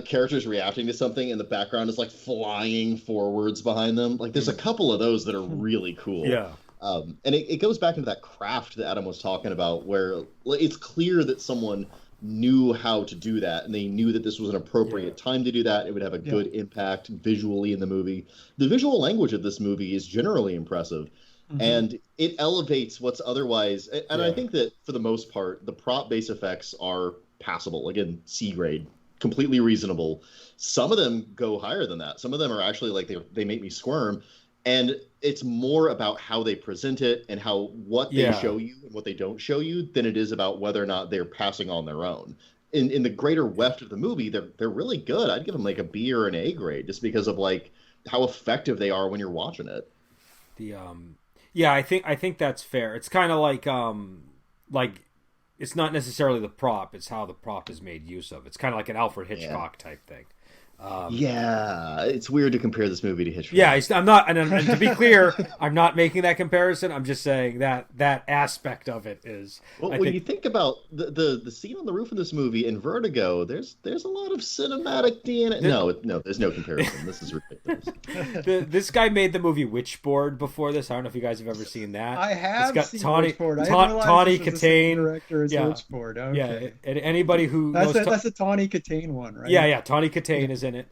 characters reacting to something and the background is like flying forwards behind them. Like there's a couple of those that are really cool. Yeah. And it goes back into that craft that Adam was talking about, where it's clear that someone knew how to do that, and they knew that this was an appropriate time to do that. It would have a good impact visually in the movie. The visual language of this movie is generally impressive, and it elevates what's otherwise. And I think that for the most part, the prop-based effects are passable. Again, C grade, completely reasonable. Some of them go higher than that. Some of them are actually like they make me squirm. And it's more about how they present it and what they show you and what they don't show you than it is about whether or not they're passing on their own. In the greater weft of the movie, they're really good. I'd give them like a B or an A grade just because of like how effective they are when you're watching it. I think that's fair. It's kind of like it's not necessarily the prop; it's how the prop is made use of. It's kind of like an Alfred Hitchcock type thing. Yeah, it's weird to compare this movie to Hitchcock. Yeah, I'm not, and to be clear, I'm not making that comparison. I'm just saying that that aspect of it is. Well, I when think you think about the scene on the roof of this movie in Vertigo, there's a lot of cinematic DNA. No, there's no comparison. This is ridiculous. this guy made the movie Witchboard before this. I don't know if you guys have ever seen that. I have it's got seen Tawny, Witchboard. I didn't realize Tawny this was the same Katane. director as Yeah. Witchboard. Okay. Yeah, and anybody who knows That's a Tawny Katane one, right? Yeah, Tawny Katane is in it.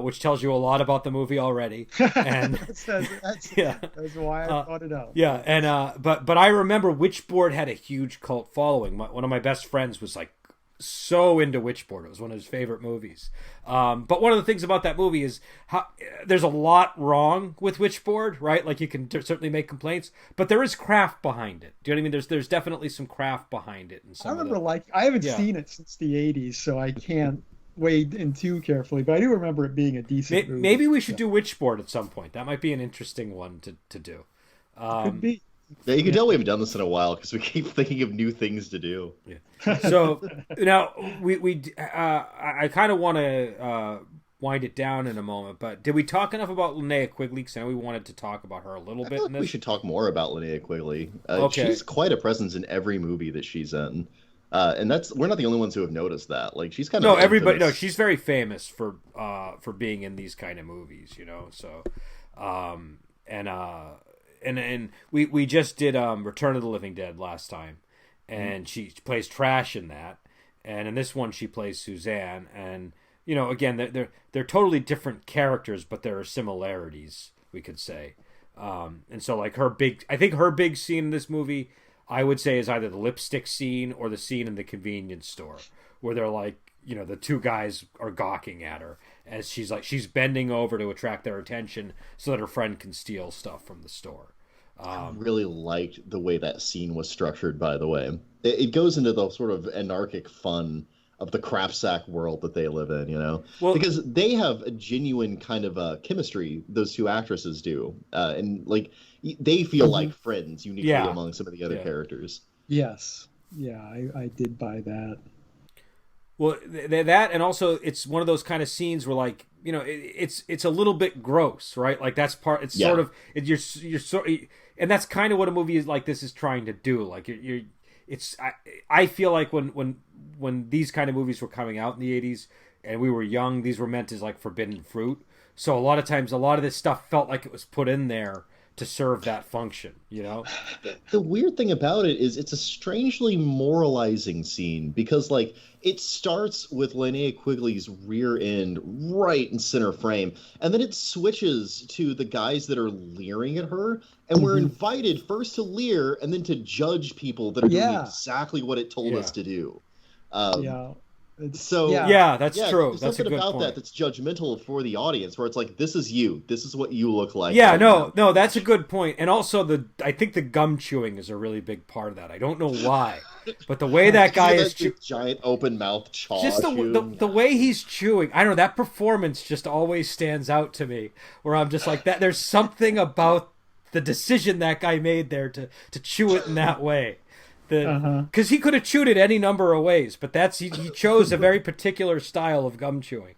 Which tells you a lot about the movie already. And that's that's why I brought it up. Yeah, and but I remember Witchboard had a huge cult following. One of my best friends was like so into Witchboard. It was one of his favorite movies. But one of the things about that movie is how there's a lot wrong with Witchboard, right? Like you can certainly make complaints, but there is craft behind it. Do you know what I mean? There's definitely some craft behind it. And I remember I haven't seen it since the 80s, so I can't wade in too carefully, but I do remember it being a decent movie. Maybe we should do Witchboard at some point. That might be an interesting one to do. Could be. Yeah, you can tell we haven't done this in a while because we keep thinking of new things to do. Yeah. So now I kind of want to wind it down in a moment, but did we talk enough about Linnea Quigley? Because I know we wanted to talk about her a little bit. I feel like we should talk more about Linnea Quigley. Okay. She's quite a presence in every movie that she's in. And we're not the only ones who have noticed that. Like she's kind of everybody. infamous. No, she's very famous for being in these kind of movies, So, and we just did Return of the Living Dead last time, and she plays Trash in that, and in this one she plays Suzanne, and again they're totally different characters, but there are similarities, we could say, and so like I think her big scene in this movie, I would say, is either the lipstick scene or the scene in the convenience store where they're like, the two guys are gawking at her as she's bending over to attract their attention so that her friend can steal stuff from the store. I really liked the way that scene was structured, by the way. It goes into the sort of anarchic fun of the crapsack world that they live in, Well, because they have a genuine kind of chemistry, those two actresses do. And like they feel like friends uniquely among some of the other characters. Yes. Yeah, I did buy that. Well, that, and also it's one of those kind of scenes where, like, it's a little bit gross, right? Like that's part. It's sort of you're sort, and that's kind of what a movie like this is trying to do. Like I feel like when these kind of movies were coming out in the 80s and we were young, these were meant as like forbidden fruit. So a lot of times, a lot of this stuff felt like it was put in there to serve that function, The weird thing about it is it's a strangely moralizing scene because, like, it starts with Linnea Quigley's rear end right in center frame, and then it switches to the guys that are leering at her, and we're invited first to leer and then to judge people that are doing exactly what it told us to do. That's true. That's a good something about point. that's judgmental for the audience, where it's like, this is you. This is what you look like. Yeah, no, that's a good point. And also, I think the gum chewing is a really big part of that. I don't know why, but the way that guy is giant open mouth chaw. Just the way he's chewing. I don't know. That performance just always stands out to me. Where I'm just like that. There's something about the decision that guy made there to chew it in that way. Because he could have chewed it any number of ways, but he chose a very particular style of gum chewing.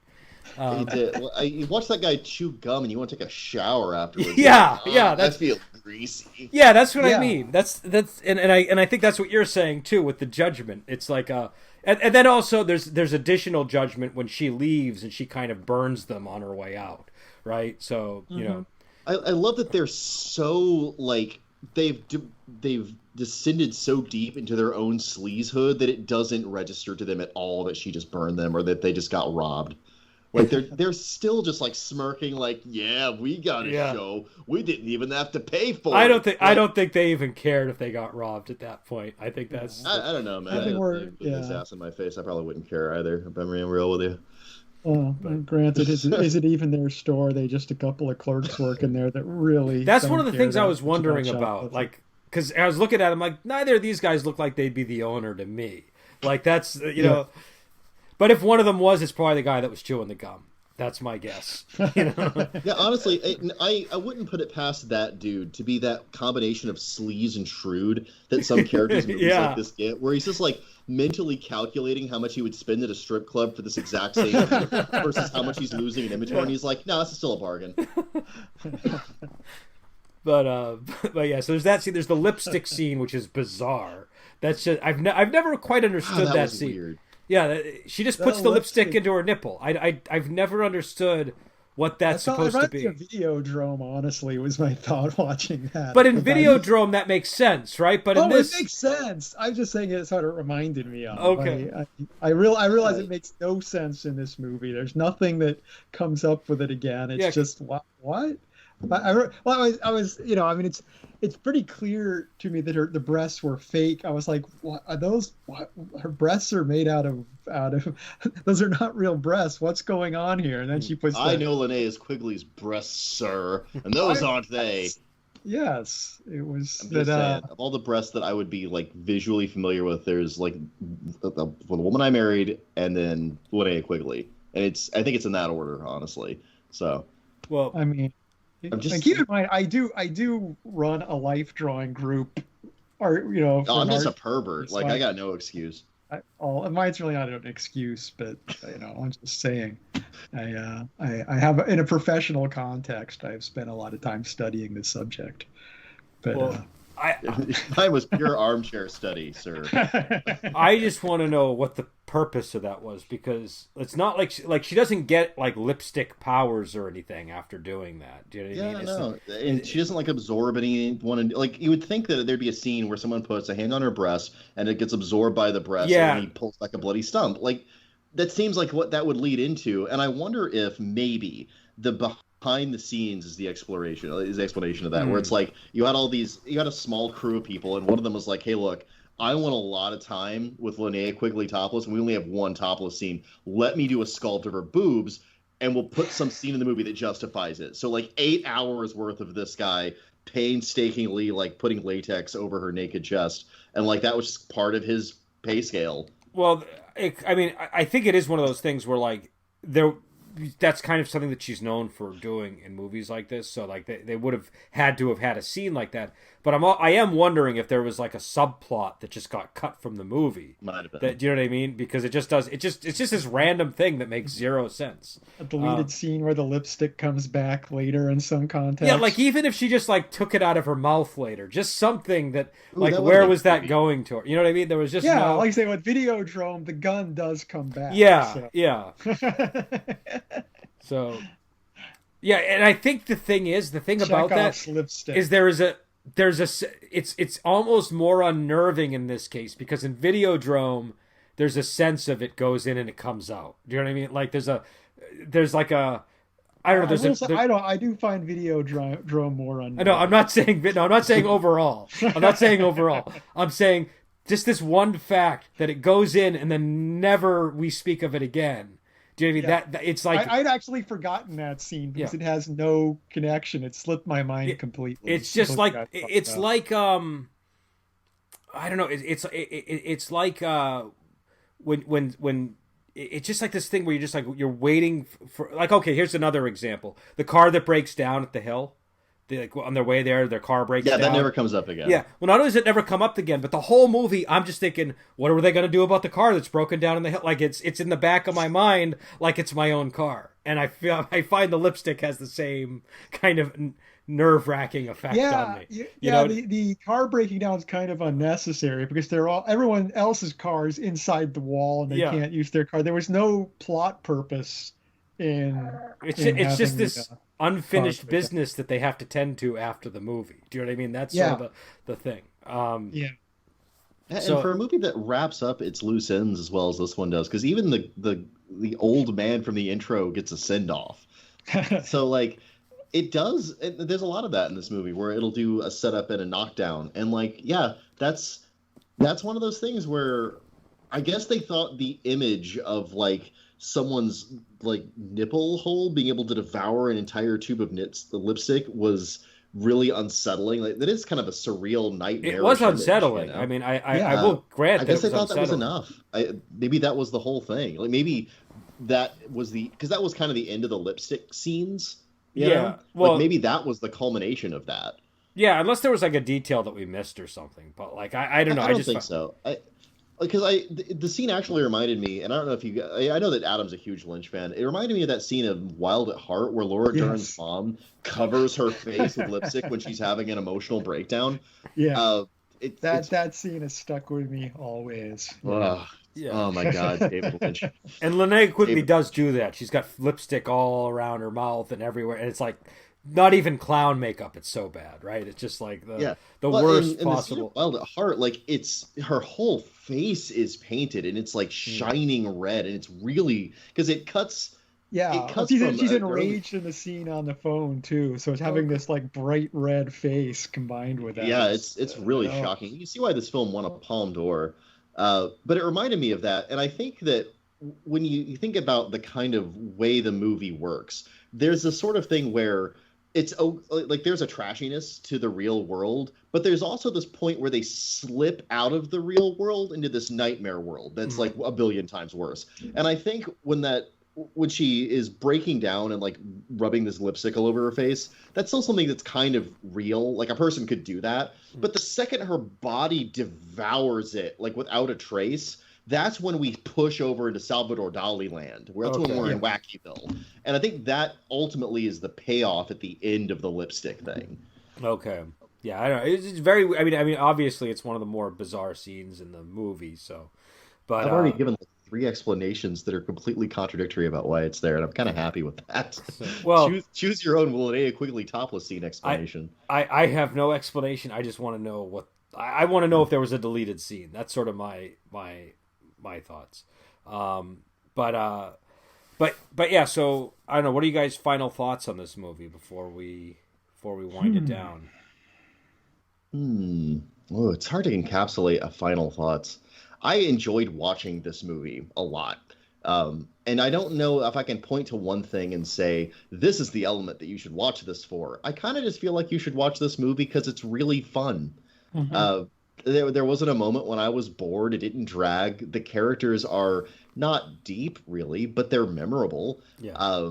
He did. You watch that guy chew gum, and you want to take a shower afterwards. I feel greasy. Yeah, that's what I mean. That's and I think that's what you're saying too with the judgment. It's like and then also there's additional judgment when she leaves and she kind of burns them on her way out, right? So I love that they're so like they've descended so deep into their own sleazehood that it doesn't register to them at all that she just burned them or that they just got robbed. Like they're still just like smirking, like, yeah, we got a show. We didn't even have to pay for it. I don't think they even cared if they got robbed at that point. I think that's. I don't know, man. If this ass in my face, I probably wouldn't care either. If I'm being real with you. Granted, is it even their store? They just a couple of clerks working there that really. That's one of the things I was wondering about. Like, because I was looking at them, like, neither of these guys look like they'd be the owner to me. Like, that's know. But if one of them was, it's probably the guy that was chewing the gum. That's my guess. You know? Yeah, honestly, I wouldn't put it past that dude to be that combination of sleaze and shrewd that some characters in movies Yeah. like this get, where he's just like mentally calculating how much he would spend at a strip club for this exact same thing versus how much he's losing in inventory, and he's like, no, this is still a bargain. But yeah, so there's that scene. There's the lipstick scene, which is bizarre. That's just I've never quite understood that scene. Weird. Yeah, she just puts the lipstick into her nipple. I've never understood what that's supposed to be. A Videodrome, honestly, was my thought watching that. But in Videodrome, that makes sense, right? But in this, it makes sense. I'm just saying it's what it reminded me of. Okay. I realize it makes no sense in this movie. There's nothing that comes up with it again. It's just what? I was, you know, I mean, it's pretty clear to me that the breasts were fake. I was like, what are those? What, her breasts are made out of those are not real breasts. What's going on here? And then she puts. I know Linnaeus Quigley's breasts, sir, and those aren't they? Yes, it was. I'm just saying, of all the breasts that I would be like visually familiar with, there's like the woman I married, and then Linnea Quigley, and I think it's in that order, honestly. So, well, I mean. And keep in mind, I do run a life drawing group, or you know. I'm just a pervert. Like I got no excuse. Mine's really not an excuse, but you know, I'm just saying. I have in a professional context. I've spent a lot of time studying this subject, but. Mine was pure armchair study, sir. I just want to know what the purpose of that was, because it's not like she doesn't get like lipstick powers or anything after doing that. Do you know what I mean? No. And she doesn't like absorb anyone. And, like you would think that there'd be a scene where someone puts a hand on her breast and it gets absorbed by the breast, and he pulls back a bloody stump. Like that seems like what that would lead into. And I wonder if maybe the behind the scenes is the explanation of that, where it's like you had a small crew of people, and one of them was like, hey, look, I want a lot of time with Linnea Quigley topless, and we only have one topless scene. Let me do a sculpt of her boobs, and we'll put some scene in the movie that justifies it. So like 8 hours worth of this guy painstakingly like putting latex over her naked chest, and like that was just part of his pay scale. Well, I think it is one of those things where like that's kind of something that she's known for doing in movies like this. So like they would have had to have had a scene like that. But I am wondering if there was like a subplot that just got cut from the movie. Might have been. Do you know what I mean? Because it's just this random thing that makes zero sense. A deleted scene where the lipstick comes back later in some context. Yeah, like even if she just like took it out of her mouth later, just something that where was that going to her? You know what I mean? There was just like I say, with Videodrome, the gun does come back. Yeah. So, yeah, and I think the thing about that lipstick. is it's almost more unnerving in this case, because in Videodrome there's a sense of it goes in and it comes out. Do you know what I mean? Like I do find Videodrome more unnerving. I know. I'm not saying overall. I'm saying just this one fact that it goes in and then never we speak of it again. Do you know what I mean? That it's like I'd actually forgotten that scene because it has no connection. It slipped my mind completely. It's just like I don't know. It's like when it's just like this thing where you're just like you're waiting for like, okay, here's another example: the car that breaks down at the hill. Like on their way there, their car breaks down. Yeah, that never comes up again. Yeah. Well, not only does it never come up again, but the whole movie, I'm just thinking, what are they going to do about the car that's broken down in the hill? Like it's in the back of my mind, like it's my own car, and I find the lipstick has the same kind of nerve-wracking effect on me. The car breaking down is kind of unnecessary because everyone else's car is inside the wall and they can't use their car. There was no plot purpose in. It's just this unfinished business that they have to tend to after the movie. Do you know what I mean? That's sort of the thing. And for a movie that wraps up its loose ends as well as this one does, because even the old man from the intro gets a send off. So like it does. There's a lot of that in this movie where it'll do a setup and a knockdown, and like that's one of those things where I guess they thought the image of like someone's like nipple hole being able to devour an entire tube of the lipstick was really unsettling. Like that is kind of a surreal nightmare. It was unsettling. Image, you know? I mean, I will grant. I guess they thought that was enough. Maybe that was the whole thing. Like maybe that was because that was kind of the end of the lipstick scenes. You Yeah, know? well, like maybe that was the culmination of that. Yeah, unless there was like a detail that we missed or something. But like I don't know. I don't think so. Because the scene actually reminded me, and I don't know if I know that Adam's a huge Lynch fan. It reminded me of that scene of Wild at Heart where Laura Dern's mom covers her face with lipstick when she's having an emotional breakdown. Yeah, that scene has stuck with me always. Yeah. Oh my God, David Lynch. And Linnea Quigley does do that. She's got lipstick all around her mouth and everywhere, and it's like not even clown makeup. It's so bad, right? It's just like the worst possible. Wild at Heart, like it's her whole face is painted and it's like shining red, and it's really because it cuts. Yeah, she's enraged in the scene on the phone too, so it's having this like bright red face combined with that. Yeah, it's really shocking. You can see why this film won a Palme d'Or. But it reminded me of that. And I think that when you think about the kind of way the movie works, there's this sort of thing where it's like there's a trashiness to the real world, but there's also this point where they slip out of the real world into this nightmare world that's like a billion times worse. And I think when she is breaking down and like rubbing this lipstick all over her face, that's still something that's kind of real. Like a person could do that. But the second her body devours it, like without a trace, that's when we push over into Salvador Dali land. That's when we're in Wackyville. And I think that ultimately is the payoff at the end of the lipstick thing. Okay. Yeah, I don't know. It's very, I mean, obviously it's one of the more bizarre scenes in the movie, so. But I've already given 3 explanations that are completely contradictory about why it's there, and I'm kind of happy with that. Well, choose your own Linnea Quigley topless scene explanation. I have no explanation. I just want to know what I want to know if there was a deleted scene. That's sort of my thoughts. But yeah. So I don't know. What are you guys' final thoughts on this movie before we wind it down? Oh, it's hard to encapsulate a final thoughts. I enjoyed watching this movie a lot. And I don't know if I can point to one thing and say, this is the element that you should watch this for. I kind of just feel like you should watch this movie because it's really fun. There wasn't a moment when I was bored. It didn't drag. The characters are not deep, really, but they're memorable. Yeah.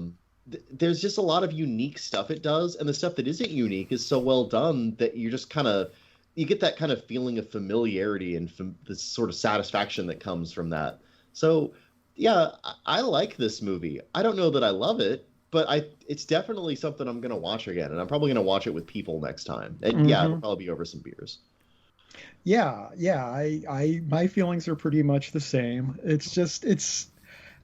There's just a lot of unique stuff it does. And the stuff that isn't unique is so well done that you just kind of... You get that kind of feeling of familiarity and this sort of satisfaction that comes from that. So, yeah, I like this movie. I don't know that I love it, but it's definitely something I'm going to watch again. And I'm probably going to watch it with people next time. And yeah, it'll probably be over some beers. Yeah. My feelings are pretty much the same.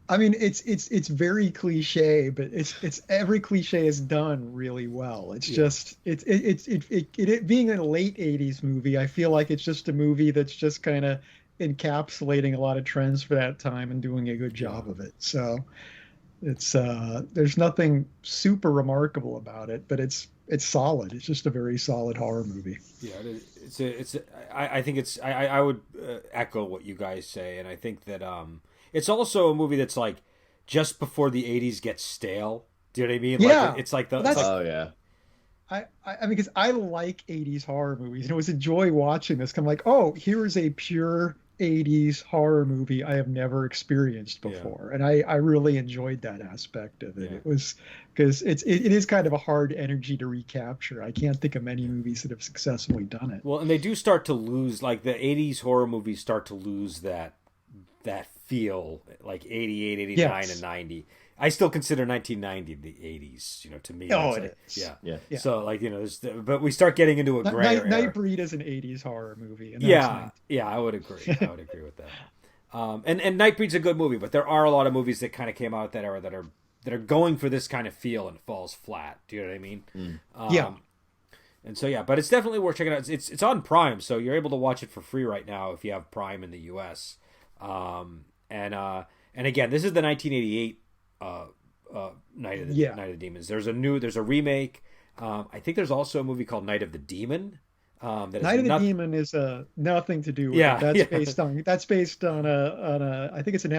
I mean, it's very cliche, but it's every cliche is done really well. It's just it being a late '80s movie. I feel like it's just a movie that's just kind of encapsulating a lot of trends for that time and doing a good job of it. So it's there's nothing super remarkable about it, but it's solid. It's just a very solid horror movie. Yeah, I think I would echo what you guys say, and I think that it's also a movie that's like just before the '80s gets stale. Do you know what I mean? Yeah, like, it's like the. I mean, because I like '80s horror movies, and it was a joy watching this. I'm like, oh, here is a pure '80s horror movie I have never experienced before, and I really enjoyed that aspect of it. It was because it is kind of a hard energy to recapture. I can't think of many movies that have successfully done it. Well, and they do start to lose, like the '80s horror movies start to lose that feel, like 88, 89, and 90. I still consider 1990 the 80s, to me. Oh, it is. Yeah. So, like, but we start getting into a gray area. Nightbreed is an 80s horror movie. And I would agree. I would agree with that. And Nightbreed's a good movie, but there are a lot of movies that kind of came out at that era that are going for this kind of feel and falls flat. Do you know what I mean? And so, but it's definitely worth checking out. It's on Prime, so you're able to watch it for free right now if you have Prime in the U.S. And again, this is the 1988 Night of the Demons. There's a remake. I think there's also a movie called Night of the Demon. Night of the Demon is nothing to do with it. That's based on a I think it's an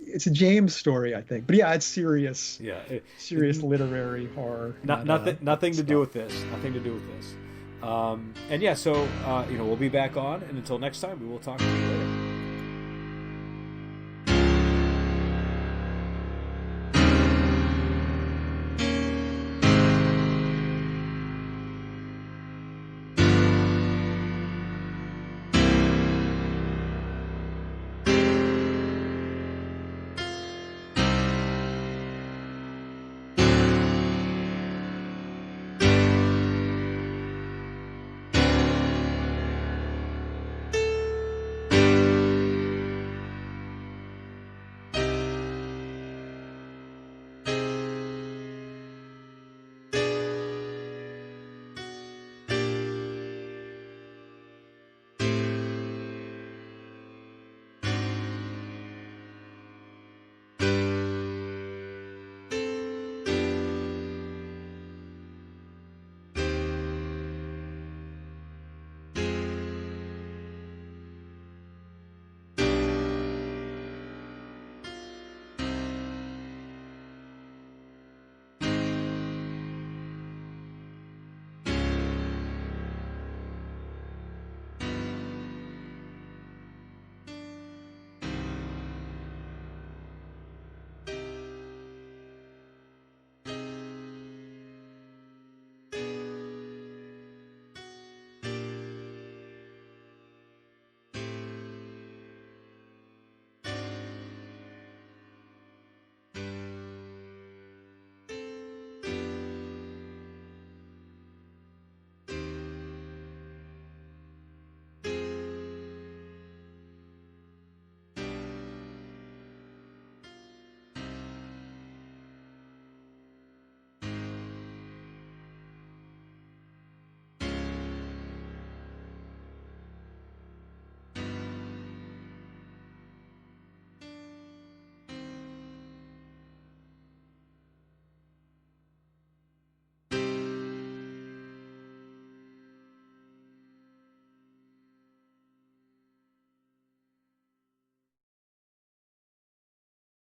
it's a James story, I think. But yeah, it's serious. Yeah, serious literary horror. Nothing to do with this. Nothing to do with this. So we'll be back on, and until next time, we will talk to you later.